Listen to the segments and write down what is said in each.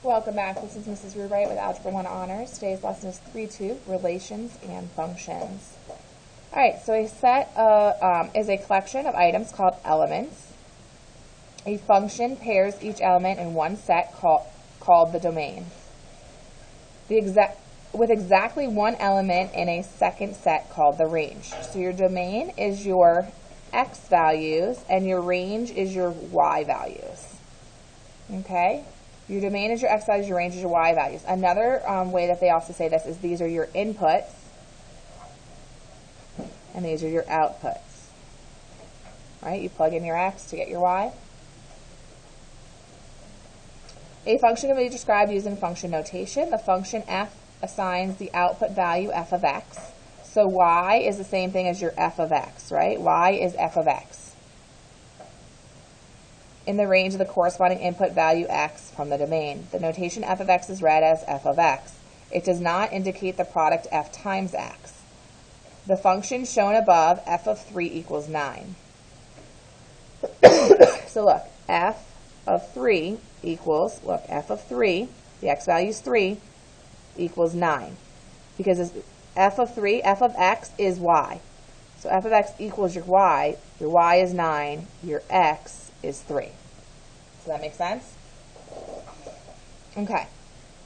Welcome back. This is Mrs. Rewright with Algebra 1 Honors. Today's lesson is 3-2, Relations and Functions. Alright, so a set is a collection of items called elements. A function pairs each element in one set called the domain. With exactly one element in a second set called the range. So your domain is your x values and your range is your y values. Okay? Your domain is your x values, your range is your y values. Another way that they also say this is these are your inputs and these are your outputs. Right? You plug in your x to get your y. A function can be described using function notation. The function f assigns the output value f of x. So y is the same thing as your f of x, right? Y is f of x in the range of the corresponding input value x from the domain. The notation f of x is read as f of x. It does not indicate the product f times x. The function shown above, f of 3 equals 9. So look, f of 3 equals, look, f of 3, the x value is 3, equals 9. Because f of 3, f of x is y. So f of x equals your y is 9, your x is 3. Does that make sense? Okay.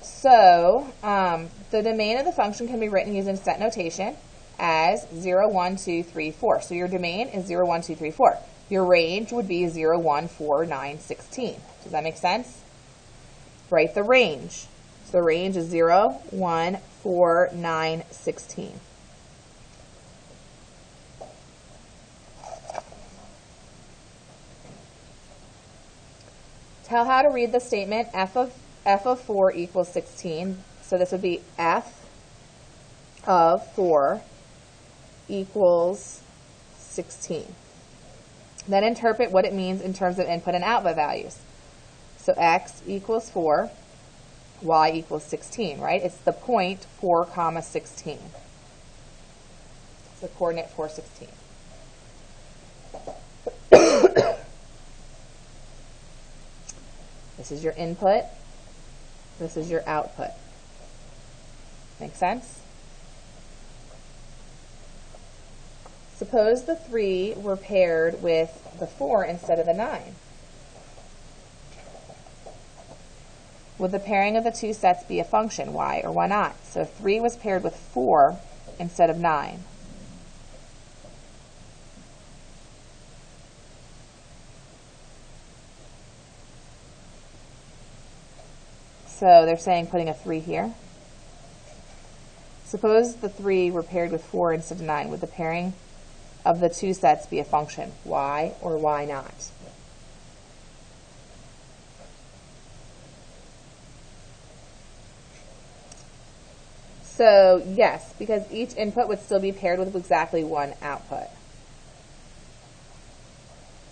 So the domain of the function can be written using set notation as 0, 1, 2, 3, 4. So your domain is 0, 1, 2, 3, 4. Your range would be 0, 1, 4, 9, 16. Does that make sense? Write the range. So the range is 0, 1, 4, 9, 16. Tell how to read the statement f of 4 equals 16. So this would be f of 4 equals 16. Then interpret what it means in terms of input and output values. So x equals 4, y equals 16, right? It's the point 4, 16. It's the coordinate 4, 16. This is your input. This is your output. Make sense? Suppose the 3 were paired with the 4 instead of the 9. Would the pairing of the two sets be a function, y or y not? So if 3 was paired with 4 instead of 9. So they're saying putting a 3 here. Suppose the 3 were paired with 4 instead of 9. Would the pairing of the two sets be a function, y or y not? So yes, because each input would still be paired with exactly one output.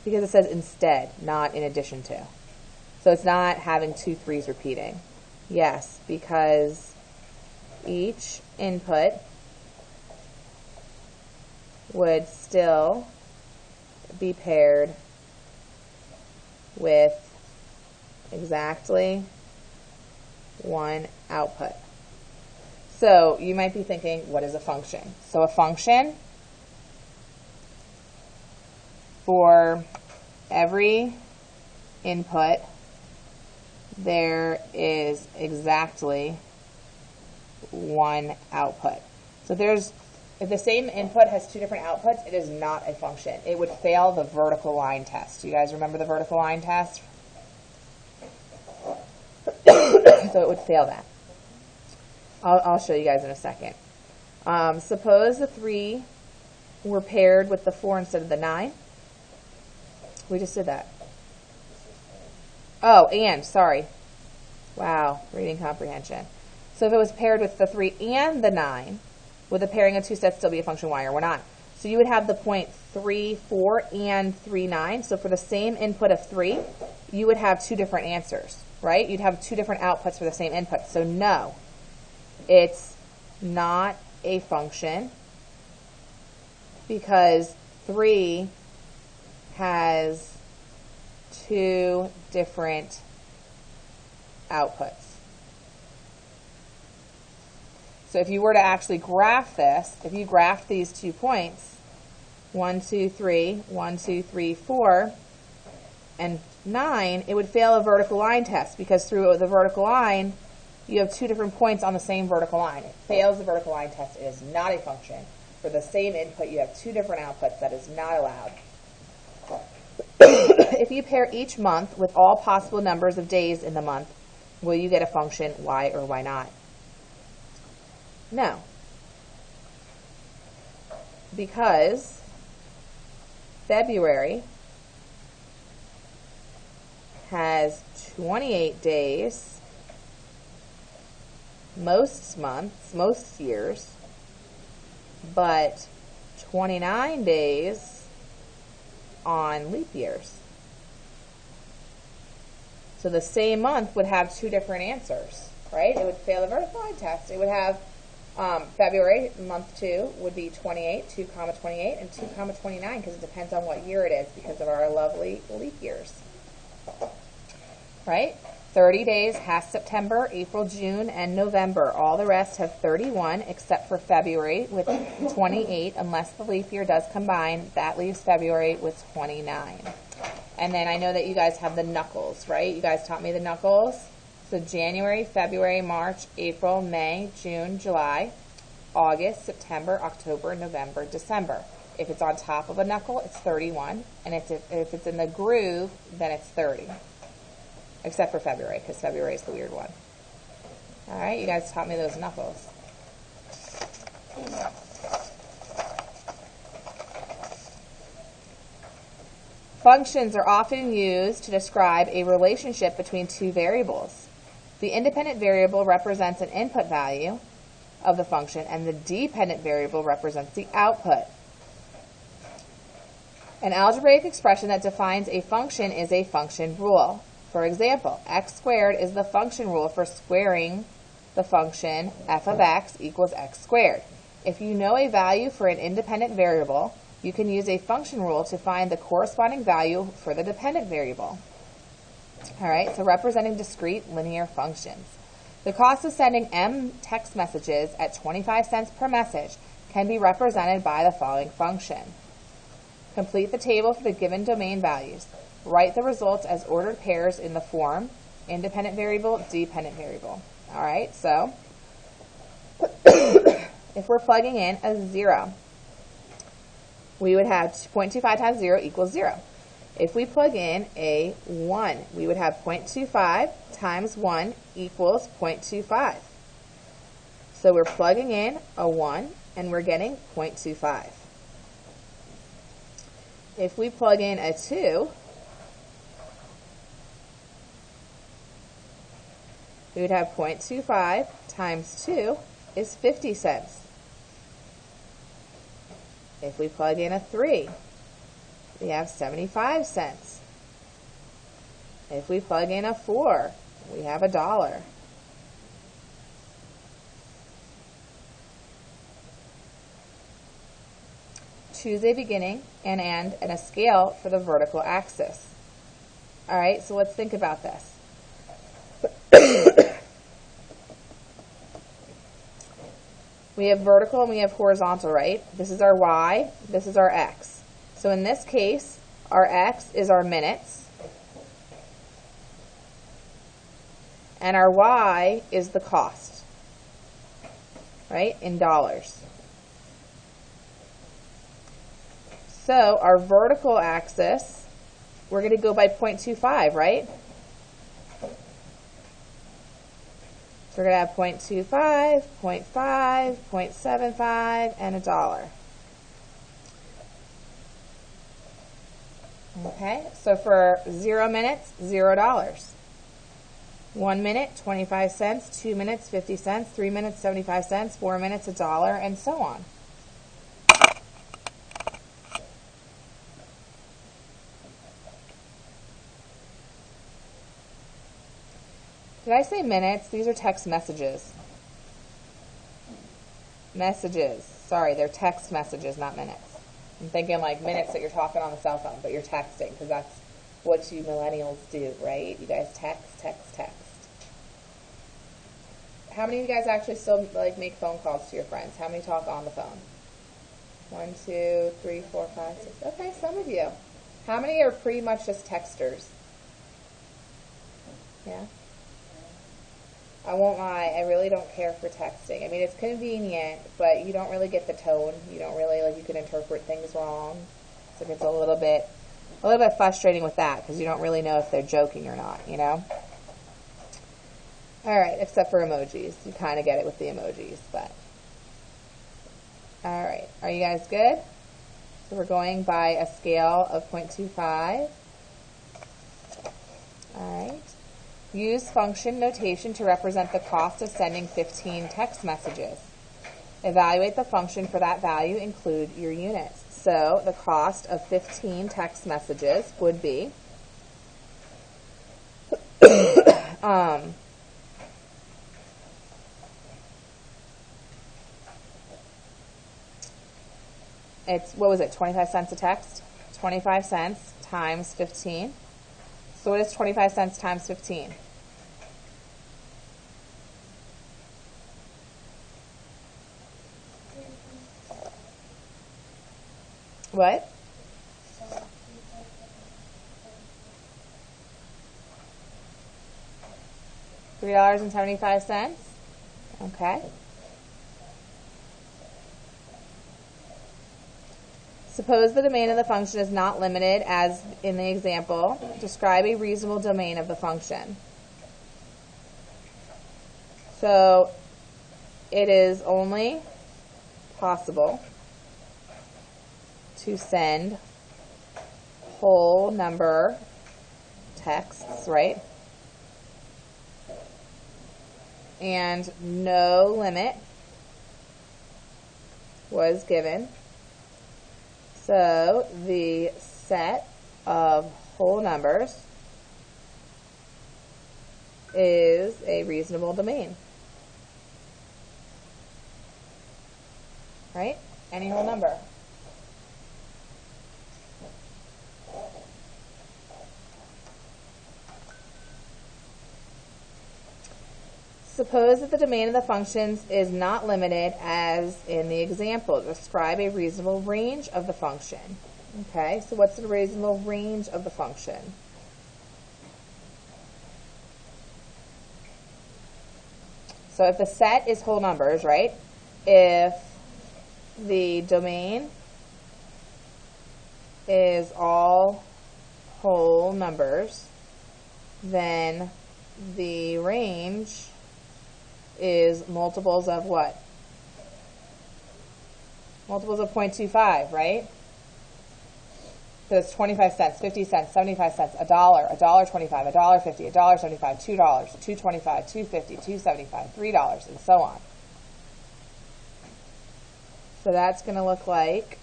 Because it says instead, not in addition to. So it's not having 2 3s repeating. Yes, because each input would still be paired with exactly one output. So you might be thinking, what is a function? So a function, for every input, there is exactly one output. So if the same input has 2 different outputs, it is not a function. It would fail the vertical line test. Do you guys remember the vertical line test? So it would fail that. I'll show you guys in a second. Suppose the 3 were paired with the 4 instead of the 9. We just did that. Oh, and, sorry. Wow, reading comprehension. So if it was paired with the 3 and the 9, would the pairing of two sets still be a function y or not? So you would have the point 3, 4 and 3, 9. So for the same input of 3, you would have 2 different answers, right? You'd have 2 different outputs for the same input. So no, it's not a function because 3 has 2 different outputs. So if you were to actually graph this, if you graphed these 2 points, 1, 2, 3, 1, 2, 3, 4, and 9, it would fail a vertical line test because through the vertical line, you have 2 different points on the same vertical line. It fails the vertical line test. It is not a function. For the same input, you have 2 different outputs. That is not allowed. If you pair each month with all possible numbers of days in the month, will you get a function y or y not? No. Because February has 28 days most months, most years, but 29 days on leap years. So the same month would have 2 different answers, right? It would fail the vertical line test. It would have February, month 2, would be 28, 2 comma 28, and 2 comma 29, because it depends on what year it is because of our lovely leap years, right? 30 days has September, April, June, and November. All the rest have 31 except for February with 28, unless the leap year does combine. That leaves February with 29. And then I know that you guys have the knuckles, right? You guys taught me the knuckles. So January, February, March, April, May, June, July, August, September, October, November, December. If it's on top of a knuckle, it's 31. And if it's in the groove, then it's 30. Except for February, because February is the weird one. All right, you guys taught me those knuckles. Functions are often used to describe a relationship between 2 variables. The independent variable represents an input value of the function, and the dependent variable represents the output. An algebraic expression that defines a function is a function rule. For example, x squared is the function rule for squaring the function f of x equals x squared. If you know a value for an independent variable, you can use a function rule to find the corresponding value for the dependent variable. All right, so representing discrete linear functions. The cost of sending m text messages at 25 cents per message can be represented by the following function. Complete the table for the given domain values. Write the results as ordered pairs in the form independent variable, dependent variable. All right, so if we're plugging in a 0, we would have 0.25 times 0 equals 0. If we plug in a 1, we would have 0.25 times 1 equals 0.25. So we're plugging in a 1 and we're getting 0.25. If we plug in a 2, we would have 0.25 times 2 is 50 cents. If we plug in a 3, we have 75 cents. If we plug in a 4, we have $1. Choose a beginning, an end, and a scale for the vertical axis. All right, so let's think about this. We have vertical and we have horizontal, right? This is our y, this is our x. So in this case, our x is our minutes, and our y is the cost, right, in dollars. So our vertical axis, we're going to go by 0.25, right? So we're going to have 0.25, 0.5, 0.75, and $1. Okay, so for 0 minutes, $0. 1 minute, 25 cents. 2 minutes, 50 cents. 3 minutes, 75 cents. 4 minutes, $1, and so on. Did I say minutes? These are text messages. Messages. Sorry, they're text messages, not minutes. I'm thinking like minutes that you're talking on the cell phone, but you're texting, because that's what you millennials do, right? You guys text, text, text. How many of you guys actually still like make phone calls to your friends? How many talk on the phone? 1, 2, 3, 4, 5, 6. Okay, some of you. How many are pretty much just texters? Yeah? I won't lie, I really don't care for texting. I mean, it's convenient, but you don't really get the tone. You don't really, like, you can interpret things wrong. So it's a little bit frustrating with that because you don't really know if they're joking or not, you know? All right, except for emojis. You kind of get it with the emojis, but. All right, are you guys good? So we're going by a scale of 0.25. All right. Use function notation to represent the cost of sending 15 text messages. Evaluate the function for that value. Include your units. So the cost of 15 text messages would be it's, what was it, 25 cents a text? 25 cents times 15. So what is 25 cents times 15? What? $3.75. Okay. Suppose the domain of the function is not limited, as in the example. Describe a reasonable domain of the function. So it is only possible to send whole number texts, right? And no limit was given. So the set of whole numbers is a reasonable domain. Right? Any whole number. Suppose that the domain of the functions is not limited, as in the example. Describe a reasonable range of the function. Okay, so what's the reasonable range of the function? So if the set is whole numbers, right? If the domain is all whole numbers, then the range is multiples of what? Multiples of 0.25, right? So it's 25 cents, 50 cents, 75 cents, $1, $1.25, $1.50, $1.75, $2, $2.25, $2.50, $2.75, $3, and so on. So that's going to look like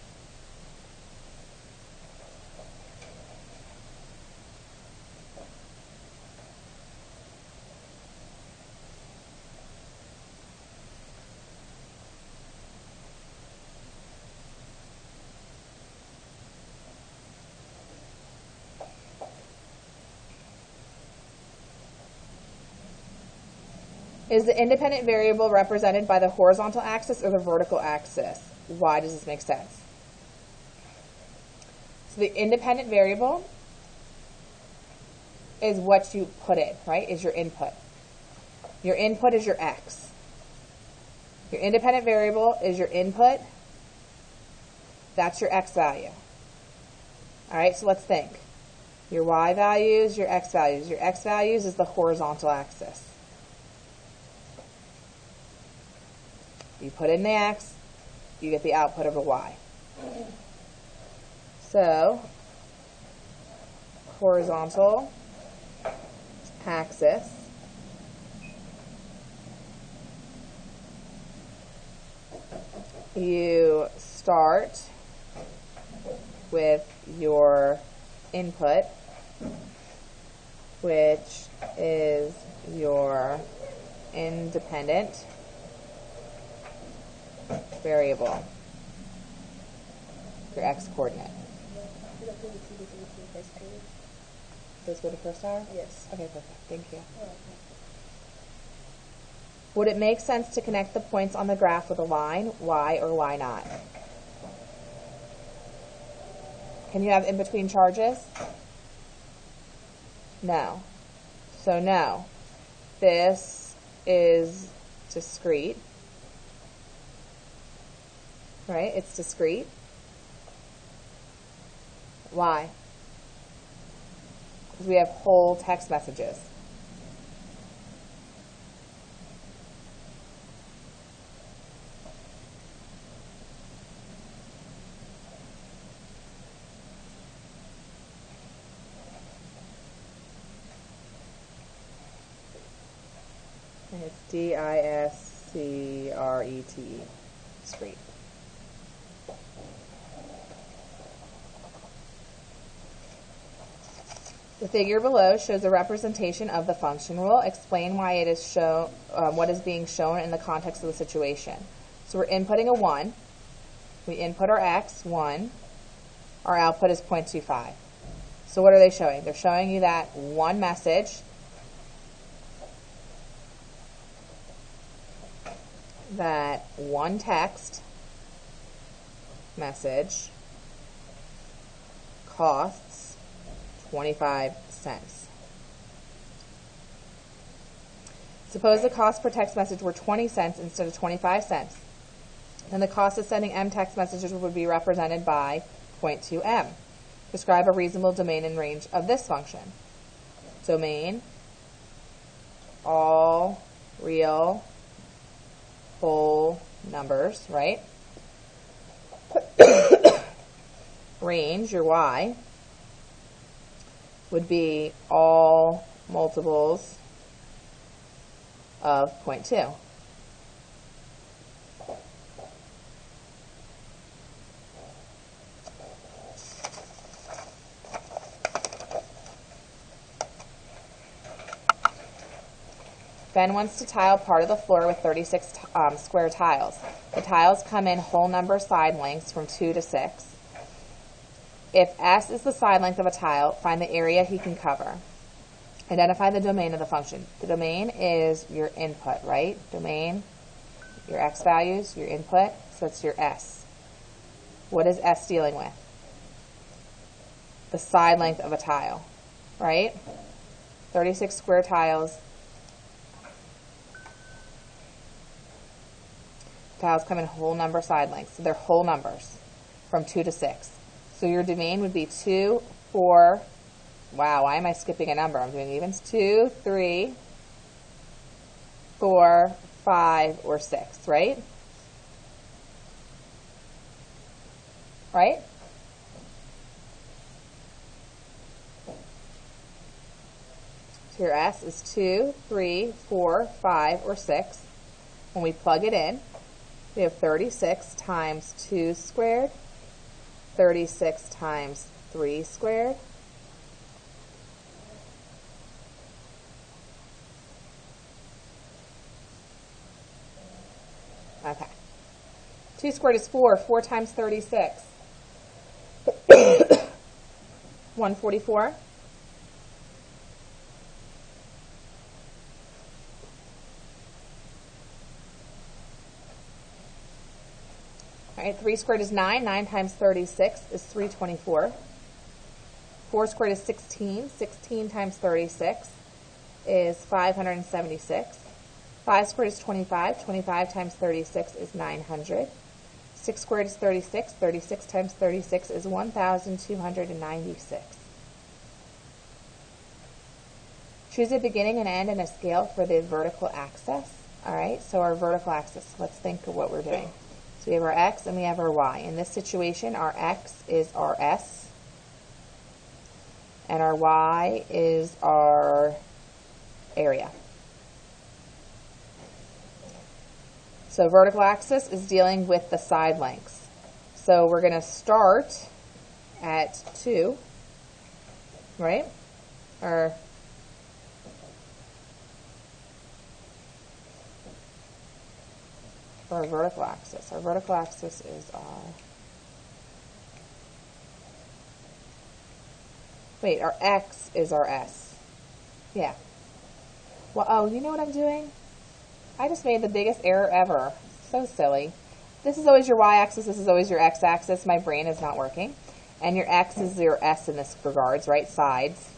is the independent variable represented by the horizontal axis or the vertical axis? Why does this make sense? So the independent variable is what you put in, right? Is your input. Your input is your x. Your independent variable is your input. That's your x value. All right, so let's think. Your y values, your x values. Your x values is the horizontal axis. You put in the x, you get the output of a y. So, horizontal axis you start with your input, which is your independent variable, your x coordinate. Does go to first hour? Yes. Okay, perfect. Thank you. Would it make sense to connect the points on the graph with a line? Why or why not? Can you have in-between charges? No. So no. This is discrete. Right? It's discrete. Why? Because we have whole text messages. And it's D-I-S-C-R-E-T, discrete. The figure below shows a representation of the function rule. Explain why it is shown, what is being shown in the context of the situation. So we're inputting a 1. We input our x, 1. Our output is 0.25. So what are they showing? They're showing you that one message that one text message costs 25 cents. Suppose the cost per text message were 20 cents instead of 25 cents. Then the cost of sending m text messages would be represented by 0.2m. Describe a reasonable domain and range of this function. Domain, all real whole numbers, right? Range, your y, would be all multiples of 0.2. Ben wants to tile part of the floor with 36 square tiles. The tiles come in whole number side lengths from 2 to 6. If S is the side length of a tile, find the area he can cover. Identify the domain of the function. The domain is your input, right? Domain, your x values, your input, so it's your S. What is S dealing with? The side length of a tile, right? 36 square tiles. Tiles come in whole number side lengths, so they're whole numbers from 2 to 6. So your domain would be 2, 4, wow, why am I skipping a number? I'm doing evens. 2, 3, 4, 5, or 6, right? Right? So your S is 2, 3, 4, 5, or 6. When we plug it in, we have 36 times 2 squared, 36 times 3 squared, okay. 2 squared is 4. 4 times 36. 144. All right, 3 squared is 9. 9 times 36 is 324. 4 squared is 16. 16 times 36 is 576. 5 squared is 25. 25 times 36 is 900. 6 squared is 36. 36 times 36 is 1,296. Choose a beginning and end and a scale for the vertical axis. All right, so our vertical axis, let's think of what we're doing. So we have our x and we have our y. In this situation, our x is our S, and our y is our area. So vertical axis is dealing with the side lengths. So we're going to start at 2, right? Or for our vertical axis. Our vertical axis is our, wait, our x is our S. Yeah. Well, oh, you know what I'm doing? I just made the biggest error ever. So silly. This is always your y-axis. This is always your x-axis. My brain is not working. And your x is your s in this regards, right? Sides.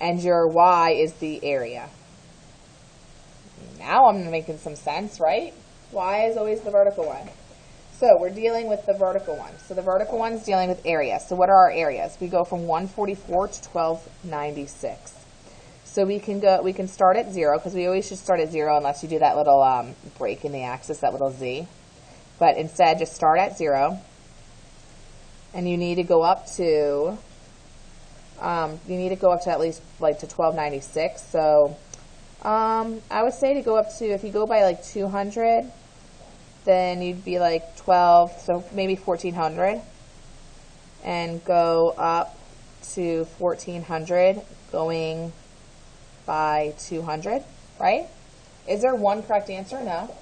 And your y is the area. Now I'm making some sense, right? Y is always the vertical one. So we're dealing with the vertical one. So the vertical one is dealing with area. So what are our areas? We go from 144 to 1296. So we can start at 0, because we always should start at 0 unless you do that little break in the axis, that little z. But instead, just start at 0. And you need to go up to at least like to 1296. So I would say to go up to, if you go by like 200, then you'd be like 12, so maybe 1400, and go up to 1400 going by 200, right? Is there one correct answer? No.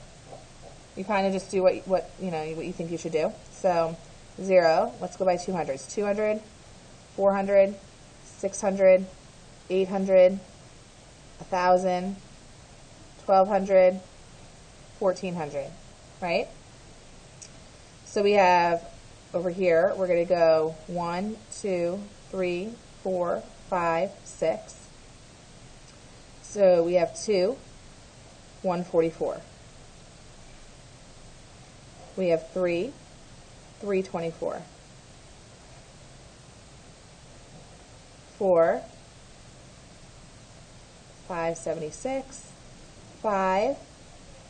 You kind of just do what you think you should do. So 0, let's go by 200s. 200, 400, 600, 800, 1,000, 1,200, 1,400, right? So we have over here, we're going to go 1, 2, 3, 4, 5, 6. So we have 2, 144. We have 3, 324. 4, 576. 5,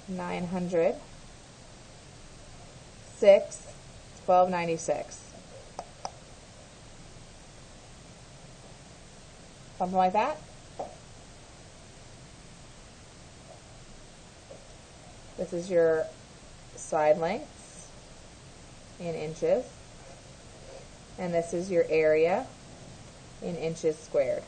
900. 6, 1296. Something like that. This is your side lengths in inches, and this is your area in inches squared.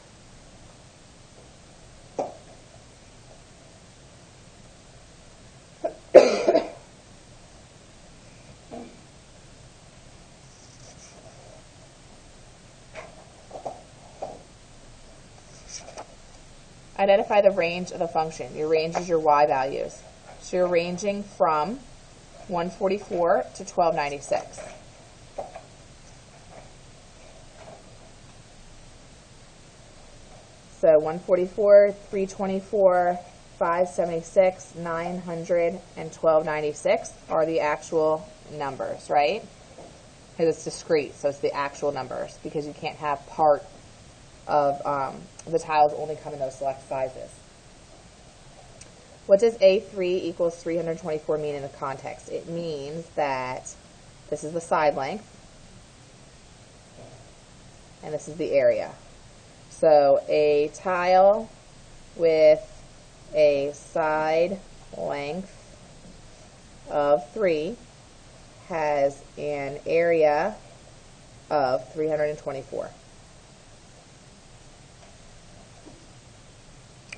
Identify the range of the function. Your range is your y values. So you're ranging from 144 to 1296. So 144, 324, 576, 900, and 1296 are the actual numbers, right? Because it's discrete, so it's the actual numbers, because you can't have part of the tiles only come in those select sizes. What does A3 equals 324 mean in the context? It means that this is the side length, and this is the area. So a tile with a side length of 3 has an area of 324.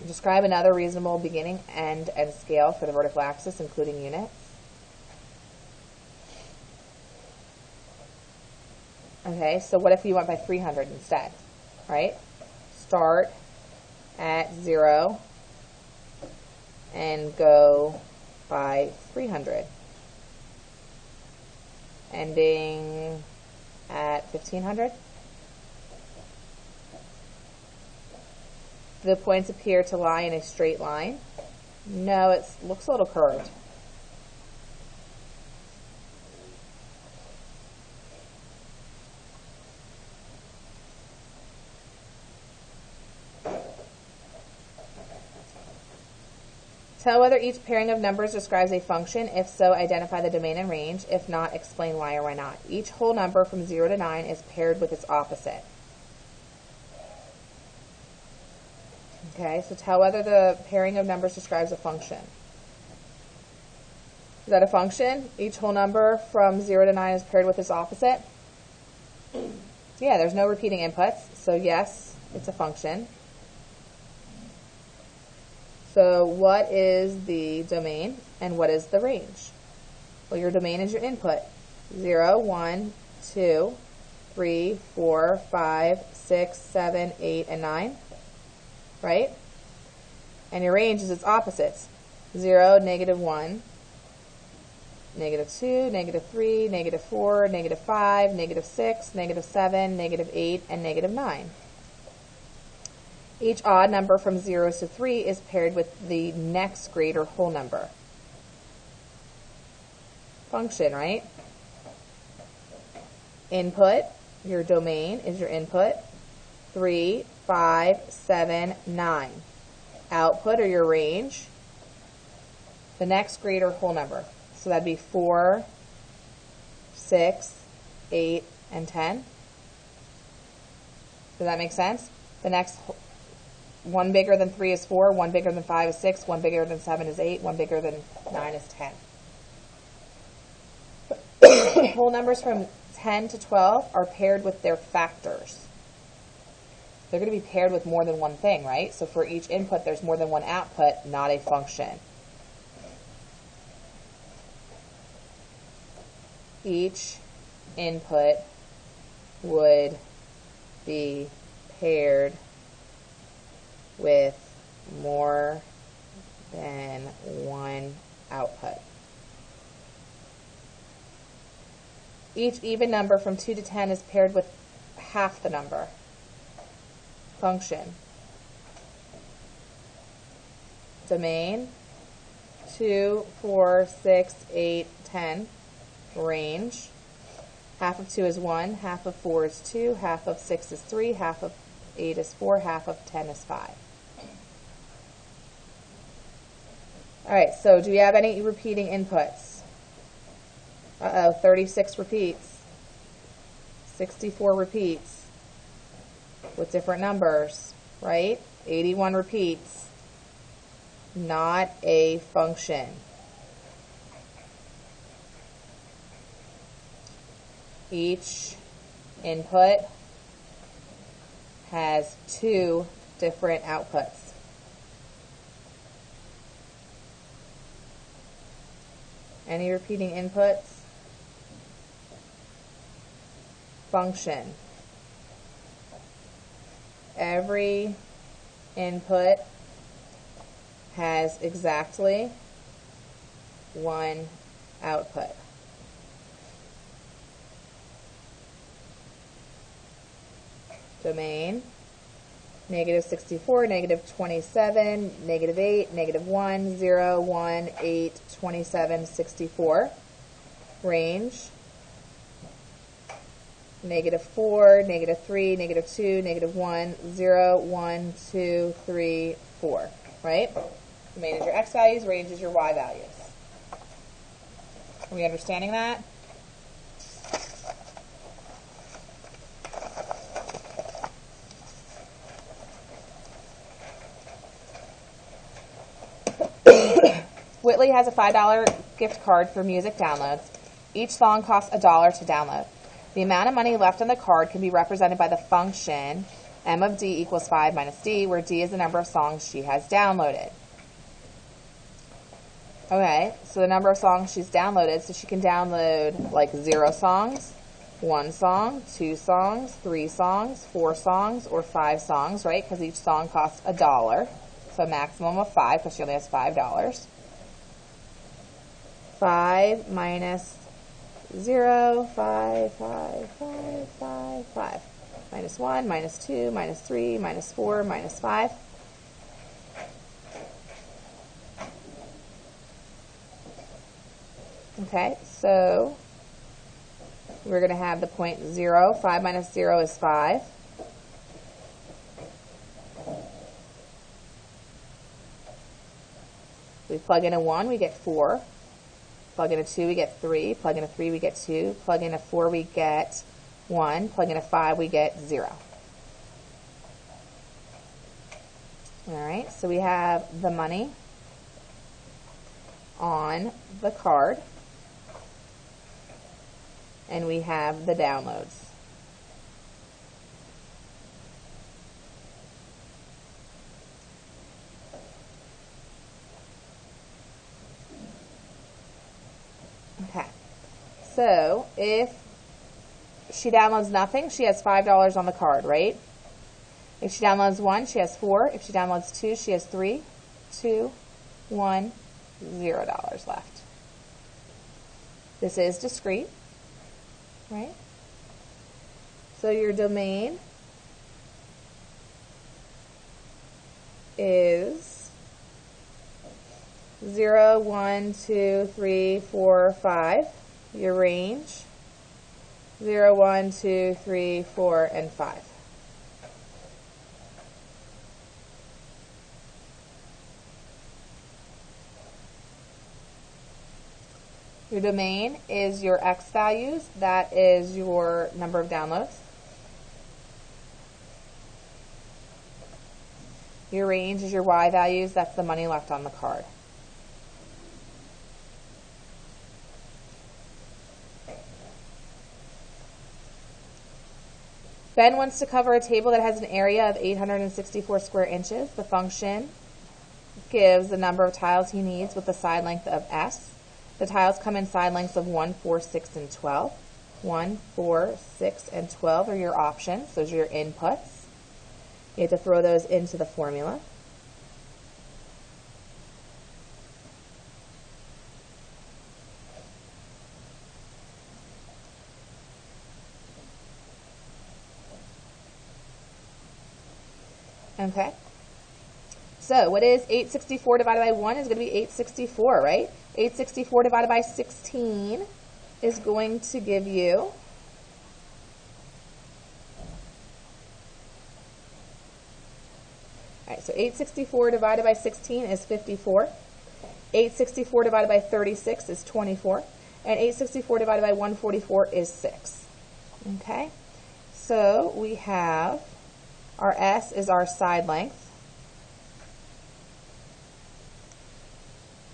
Describe another reasonable beginning, end, and scale for the vertical axis, including units. Okay, so what if you went by 300 instead, right? Start at 0 and go by 300, ending at 1500. Do the points appear to lie in a straight line? No, it looks a little curved. Tell whether each pairing of numbers describes a function. If so, identify the domain and range. If not, explain why or why not. Each whole number from 0 to 9 is paired with its opposite. Okay, so tell whether the pairing of numbers describes a function. Is that a function? Each whole number from 0 to 9 is paired with its opposite? Yeah, there's no repeating inputs, so yes, it's a function. So what is the domain and what is the range? Well, your domain is your input. 0, 1, 2, 3, 4, 5, 6, 7, 8, and 9. Right? And your range is its opposites. 0, -1, -2, -3, -4, -5, -6, -7, -8, and -9. Each odd number from 0 to 3 is paired with the next greater whole number. Function, right? Input, your domain is your input. 3, 5, 7, 9. Output, or your range, the next greater whole number. So that'd be 4, 6, 8, and 10. Does that make sense? The next one bigger than 3 is 4, one bigger than 5 is 6, one bigger than 7 is 8, one bigger than 9 is 10. Whole numbers from 10 to 12 are paired with their factors. They're going to be paired with more than one thing, right? So for each input, there's more than one output, not a function. Each input would be paired with more than one output. Each even number from 2 to 10 is paired with half the number. Function. Domain, 2, 4, 6, 8, 10. Range, half of 2 is 1, half of 4 is 2, half of 6 is 3, half of 8 is 4, half of 10 is 5. All right, so do we have any repeating inputs? 36 repeats, 64 repeats with different numbers, right? 81 repeats, not a function. Each input has 2 different outputs. Any repeating inputs? Function. Every input has exactly 1 output. Domain, -64, -27, -8, -1, 0, 1, 8, 27, 64. Range, -4, -3, -2, -1, 0, 1, 2, 3, 4. Right? Domain is your x values, range is your y values. Are we understanding that? Whitley has a $5 gift card for music downloads. Each song costs $1 to download. The amount of money left on the card can be represented by the function m of d equals 5 minus d, where d is the number of songs she has downloaded. Okay, so the number of songs she's downloaded, so she can download like 0 songs, 1 song, 2 songs, 3 songs, 4 songs, or 5 songs, right? Because each song costs $1. So a maximum of 5 because she only has $5. 5 minus 0, 5, 5, 5, 5, 5. Minus 1, minus 2, minus 3, minus 4, minus 5. Okay, so we're going to have the point 0. 5 minus 0 is 5. We plug in a 1, we get 4. Plug in a 2, we get 3. Plug in a 3, we get 2. Plug in a 4, we get 1. Plug in a 5, we get 0. All right, so we have the money on the card, and we have the downloads. Okay, so if she downloads nothing, she has $5 on the card, right? If she downloads 1, she has 4. If she downloads 2, she has 3, 2, 1, $0 left. This is discrete, right? So your domain is 0, 1, 2, 3, 4, 5. Your range, 0, 1, 2, 3, 4, and 5. Your domain is your X values. That is your number of downloads. Your range is your Y values. That's the money left on the card. Ben wants to cover a table that has an area of 864 square inches. The function gives the number of tiles he needs with the side length of S. The tiles come in side lengths of 1, 4, 6, and 12. 1, 4, 6, and 12 are your options. Those are your inputs. You have to throw those into the formula. Okay. So what is 864 divided by 1 is going to be 864, right? 864 divided by 16 is going to give you all right, so 864 divided by 16 is 54. 864 divided by 36 is 24. And 864 divided by 144 is 6. Okay? So we have our S is our side length.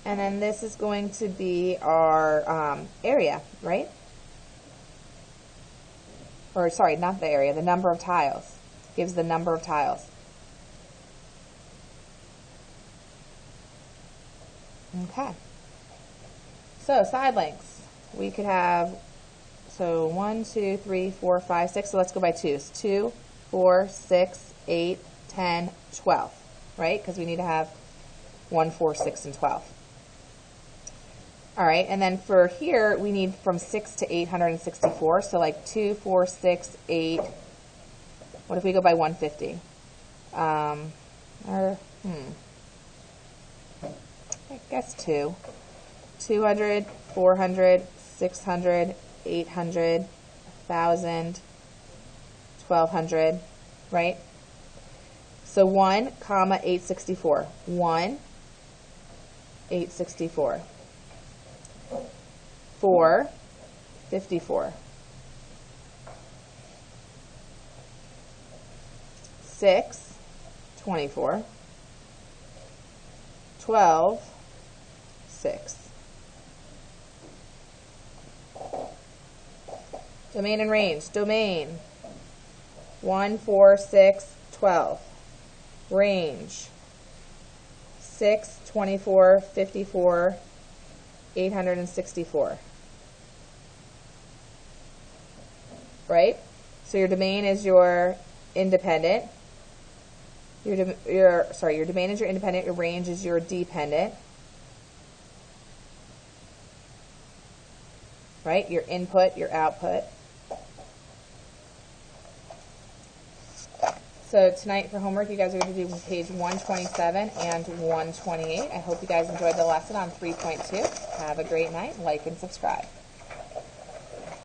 And then this is going to be our area, right? Or sorry, not the area, the number of tiles. Gives the number of tiles. Okay. So side lengths. We could have, so 1, 2, 3, 4, 5, 6. So let's go by twos. 2, 4, 6, 8, 10, 12. Right? Because we need to have 1, 4, 6, and 12. All right, and then for here, we need from 6 to 864. So like 2, 4, 6, 8. What if we go by 150? I guess 2. 200, 400, 600, 800, 1,000, 1,200, right? So 1, comma, 864. 1, 864. 4, 54. 6, 24. 12, 6. Domain and range. Domain, 1, 4, 6, 12. Range, 6, 24, 54, 864. Right? So your domain is your independent. Your domain is your independent. Your range is your dependent. Right? Your input, your output. So tonight for homework, you guys are going to do page 127 and 128. I hope you guys enjoyed the lesson on 3.2. Have a great night. Like and subscribe.